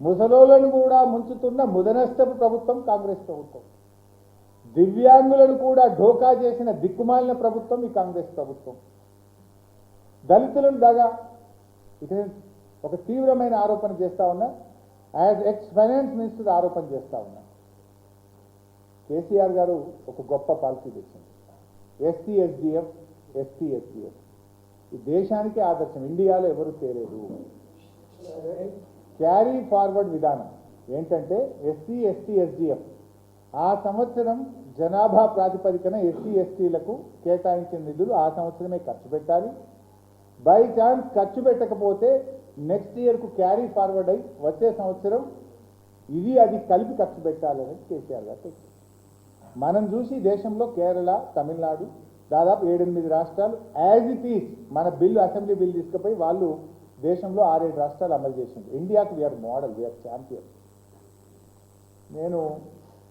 ముసలోళ్లను కూడా ముంచుతున్న ముదనష్టపు ప్రభుత్వం కాంగ్రెస్ ప్రభుత్వం. దివ్యాంగులను కూడా ఢోకా చేసిన దిక్కుమాలిన ప్రభుత్వం ఈ కాంగ్రెస్ ప్రభుత్వం. దళితులను దగా ఇక ఒక తీవ్రమైన ఆరోపణ చేస్తా ఉన్నా, యాజ్ ఎక్స్ ఫైనాన్స్ మినిస్టర్ ఆరోపణ చేస్తా ఉన్నా. కేసీఆర్ గారు ఒక గొప్ప పాలసీ తెచ్చింది, ఎస్సీ ఎస్డిఎఫ్, ఎస్టీ ఎస్డిఎఫ్. ఈ దేశానికి ఆదర్శం, ఇండియాలో ఎవరు తేలేదు. క్యారీ ఫార్వర్డ్ విధానం ఏంటంటే ఎస్సీ ఎస్టీ ఎస్డిఎఫ్ ఆ సంవత్సరం జనాభా ప్రాతిపదికన ఎస్సీ ఎస్టీలకు కేటాయించిన నిధులు ఆ సంవత్సరమే ఖర్చు పెట్టాలి. బై ఛాన్స్ ఖర్చు పెట్టకపోతే నెక్స్ట్ ఇయర్కు క్యారీ ఫార్వర్డ్ అయి వచ్చే సంవత్సరం ఇది అది కలిపి ఖర్చు పెట్టాలని కేసీఆర్ గారు తెచ్చారు. మనం చూసి దేశంలో కేరళ, తమిళనాడు, దాదాపు 7-8 రాష్ట్రాలు యాజ్ ఇట్ ఈస్ మన బిల్లు, అసెంబ్లీ బిల్లు తీసుకుపోయి వాళ్ళు దేశంలో 6-7 రాష్ట్రాలు అమలు చేసింది. ఇండియాకు వీఆర్ మోడల్, వీఆర్ ఛాంపియన్. నేను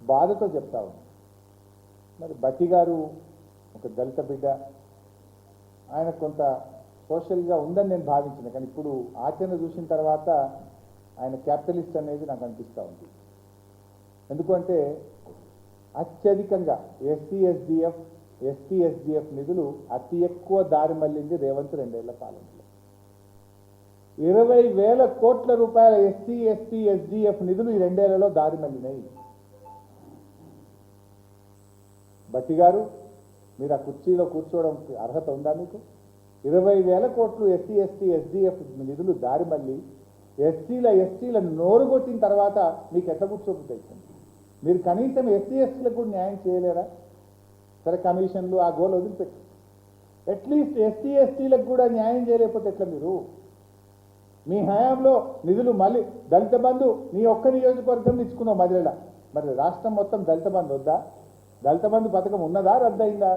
బాధతో చెప్తా ఉన్నాను, మరి భట్టి గారు ఒక దళిత బిడ్డ, ఆయన కొంత సోషల్గా ఉందని నేను భావించిన, కానీ ఇప్పుడు ఆచరణ చూసిన తర్వాత ఆయన క్యాపిటలిస్ట్ అనేది నాకు అనిపిస్తూ ఉంది. ఎందుకంటే అత్యధికంగా ఎస్సీ ఎస్డిఎఫ్, ఎస్టీ ఎస్డిఎఫ్ నిధులు అతి ఎక్కువ దారి మళ్ళింది రేవంత్ 2 ఏళ్ల కాలంలో. 20,000 కోట్ల రూపాయల ఎస్సీ ఎస్టీ ఎస్డిఎఫ్ నిధులు ఈ 2 ఏళ్లలో దారి మళ్ళినాయి. భట్టి గారు, మీరు ఆ కుర్చీలో కూర్చోవడం అర్హత ఉందా మీకు? 20,000 కోట్లు ఎస్సీ ఎస్టీ ఎస్డిఎఫ్ నిధులు దారి మళ్ళీ ఎస్టీల నోరు కొట్టిన తర్వాత మీకు ఎట్లా కూర్చోబుద్ది? మీరు కనీసం ఎస్సీ ఎస్టీలకు కూడా న్యాయం చేయలేరా? సరే, కమిషన్లు ఆ గోల్ వదిలిపెట్టి అట్లీస్ట్ ఎస్సీ ఎస్టీలకు కూడా న్యాయం చేయలేకపోతే ఎట్లా? మీరు మీ హయాంలో నిధులు మళ్ళీ దళిత బంధు నీ ఒక్క నియోజకవర్గం ఇచ్చుకున్నావు మధ్యలో, మరి రాష్ట్రం మొత్తం దళిత బంధు వద్దా? దళిత బంధు పథకం ఉన్నదా, రద్దయిందా?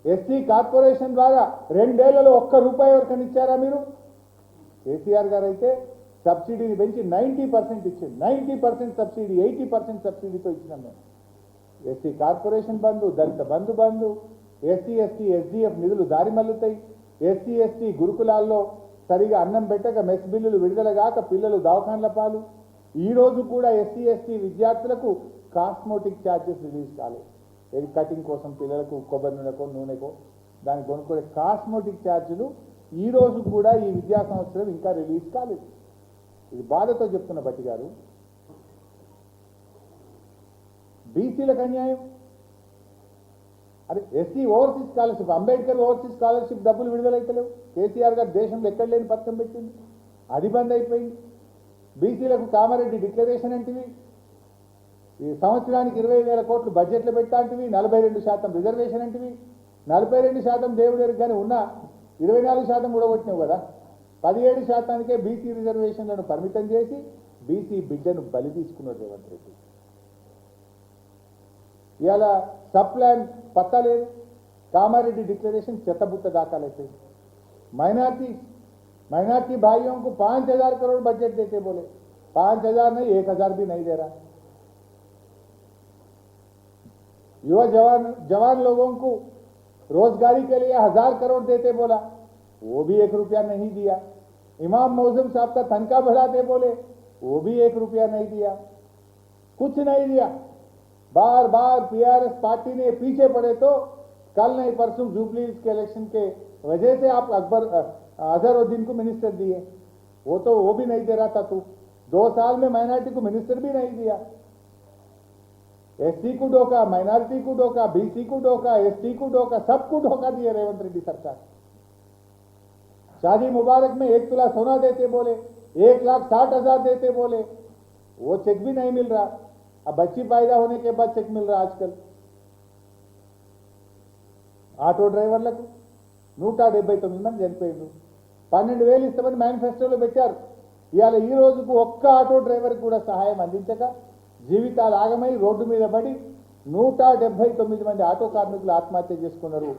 ఎస్సీ కార్పొరేషన్ ద్వారా 2 ఏళ్లలో ₹1 ఎవరికైనా ఇచ్చారా మీరు? కేసీఆర్ గారు అయితే సబ్సిడీని పెంచి 90% ఇచ్చింది. 90% సబ్సిడీ, 80% సబ్సిడీతో ఇచ్చినాం మేము. ఎస్సీ కార్పొరేషన్ బంధు, దళిత బంధు, ఎస్సీ ఎస్టీ ఎస్డిఎఫ్ నిధులు దారి మల్లుతాయి. ఎస్సీ ఎస్టీ గురుకులాల్లో సరిగా అన్నం పెట్టక మెస్ బిల్లులు విడుదల కాక పిల్లలు దవాఖాన్ల పాలు. ఈ రోజు కూడా ఎస్సీ ఎస్టీ విద్యార్థులకు కాస్మోటిక్ ఛార్జెస్ రిలీజ్ కాలేదు. హెయిర్ కటింగ్ కోసం పిల్లలకు కొబ్బరి నూనెకో నూనెకో దానికి కొనుక్కునే కాస్మోటిక్ ఛార్జీలు ఈ రోజు కూడా ఈ విద్యా సంవత్సరం ఇంకా రిలీజ్ కాలేదు. ఇది బాధతో చెప్తున్న భట్టి గారు. బీసీలకు అన్యాయం. అరే, SC overseas scholarship, Ambedkar overseas scholarship డబ్బులు విడుదలైతలేవు. కేసీఆర్ గారు దేశంలో ఎక్కడ లేని పథకం పెట్టింది, అది బంద్ అయిపోయింది. బీసీలకు కామారెడ్డి డిక్లరేషన్ అంటివి, ఈ సంవత్సరానికి 20,000 కోట్లు బడ్జెట్లో పెట్టా అంటివి, 42% రిజర్వేషన్ అంటివి. 42% దేవుడు కానీ ఉన్న 24% కూడా కొట్టినావు కదా. 17%కే బీసీ రిజర్వేషన్లను పరిమితం చేసి బీసీ బిడ్డను బలి తీసుకున్నాడు రేవంత్ రెడ్డి. ఇవాళ సబ్ ప్లాన్ పత్తా లేదు. కామారెడ్డి డిక్లరేషన్ చెత్తబుట్ట దాఖలైపోయింది. माइनॉरिटी भाइयों को 5,000 करोड़ बजट देते बोले, 5,000 नहीं 1,000 भी नहीं दे रहा। युवा जवान लोगों को रोजगारी के लिए 1,000 करोड़ देते बोला, वो भी 1 रुपया नहीं दिया। इमाम मौजूम साहब का तनख्वाह बढ़ाते बोले, वो भी 1 रुपया नहीं दिया, कुछ नहीं दिया। बार बार पीआरएस पार्टी ने पीछे पड़े तो कल नहीं परसों जुबली के इलेक्शन के वजह से आप अजहरुद्दीन को मिनिस्टर दिए, वो भी नहीं दे रहा था। तू 2 साल में माइनॉरिटी को मिनिस्टर भी नहीं दिया। एससी को धोखा, माइनॉरिटी को धोखा, बीसी को धोखा, एसटी को धोखा, सबको धोखा दिया रेवंत रेड्डी सरकार। शादी मुबारक में 1 तोला सोना देते बोले, 1,60,000 देते बोले, वो चेक भी नहीं मिल रहा। अब बच्ची पैदा होने के बाद चेक मिल रहा आजकल। ఆటో డ్రైవర్లకు 179 మంది చనిపోయింది. 12,000 ఇస్తామని మేనిఫెస్టోలో పెట్టారు. ఇవాళ ఈ రోజుకు ఒక్క ఆటో డ్రైవర్కి కూడా సహాయం అందించక జీవితాలు ఆగమై రోడ్డు మీద పడి 179 మంది ఆటో కార్మికులు ఆత్మహత్య చేసుకున్నారు.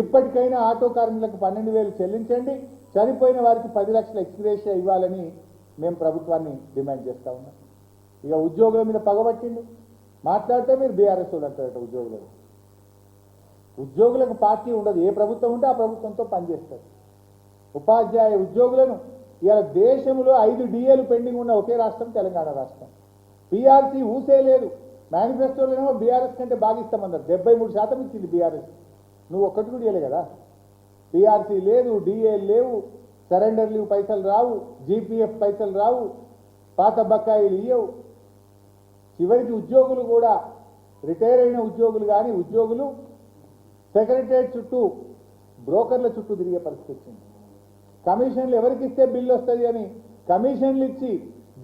ఇప్పటికైనా ఆటో కార్మికులకు 12,000 చెల్లించండి, చనిపోయిన వారికి 10 లక్షల ఎక్స్గ్రేషియా ఇవ్వాలని మేము ప్రభుత్వాన్ని డిమాండ్ చేస్తా ఉన్నాం. ఇక ఉద్యోగుల మీద పగబట్టిండు మాట్లాడితే మీరు బీఆర్ఎస్ వాళ్ళు అంటారట. ఉద్యోగులకు పార్టీ ఉండదు, ఏ ప్రభుత్వం ఉంటే ఆ ప్రభుత్వంతో పనిచేస్తారు. ఉపాధ్యాయ ఉద్యోగులను ఇవాళ దేశంలో 5 డిఏలు పెండింగ్ ఉన్న ఒకే రాష్ట్రం తెలంగాణ రాష్ట్రం. బీఆర్సీ ఊసే లేదు. మేనిఫెస్టోలోనేమో బీఆర్ఎస్ కంటే బాగా ఇస్తామన్నారు. 73% ఇచ్చింది బీఆర్ఎస్. నువ్వు ఒక్కటి కూడా ఇవ్వలే కదా. బీఆర్సీ లేదు, డిఏ లేవు, సరెండర్ లీవ్ పైసలు రావు, జీపీఎఫ్ పైసలు రావు, పాత బకాయిలు ఇవ్వవు. చివరికి ఉద్యోగులు కూడా రిటైర్ అయిన ఉద్యోగులు కానీ ఉద్యోగులు సెక్రటరియట్ చుట్టూ బ్రోకర్ల చుట్టూ తిరిగే పరిస్థితి వచ్చింది. కమిషన్లు ఎవరికి ఇస్తే బిల్లు వస్తుంది అని కమిషన్లు ఇచ్చి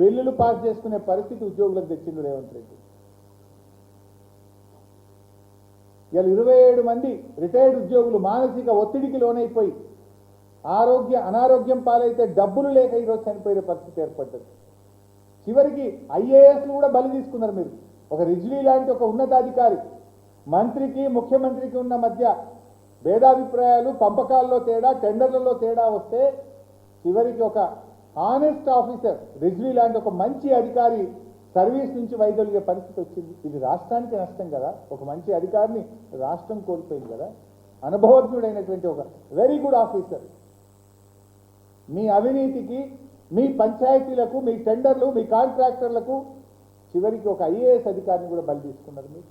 బిల్లులు పాస్ చేసుకునే పరిస్థితి ఉద్యోగులకు తెచ్చింది రేవంత్ రెడ్డి. ఇలా 27 మంది రిటైర్డ్ ఉద్యోగులు మానసిక ఒత్తిడికి లోనైపోయి అనారోగ్యం పాలైతే డబ్బులు లేక ఈరోజు చనిపోయే పరిస్థితి ఏర్పడ్డది. చివరికి ఐఏఎస్లు కూడా బలి తీసుకున్నారు. మీరు ఒక రిజ్వీ లాంటి ఒక ఉన్నతాధికారి మంత్రికి ముఖ్యమంత్రికి ఉన్న మధ్య భేదాభిప్రాయాలు, పంపకాల్లో తేడా, టెండర్లలో తేడా వస్తే చివరికి ఒక ఆనెస్ట్ ఆఫీసర్ రిజ్వీ లాంటి ఒక మంచి అధికారి సర్వీస్ నుంచి వైదొలిగే పరిస్థితి వచ్చింది. ఇది రాష్ట్రానికి నష్టం కదా. ఒక మంచి అధికారిని రాష్ట్రం కోల్పోయింది కదా. అనుభవజ్ఞుడైనటువంటి ఒక వెరీ గుడ్ ఆఫీసర్ మీ అవినీతికి, మీ పంచాయతీలకు, మీ టెండర్లు, మీ కాంట్రాక్టర్లకు చివరికి ఒక ఐఏఎస్ అధికారిని కూడా బలి తీసుకున్నారు మీరు.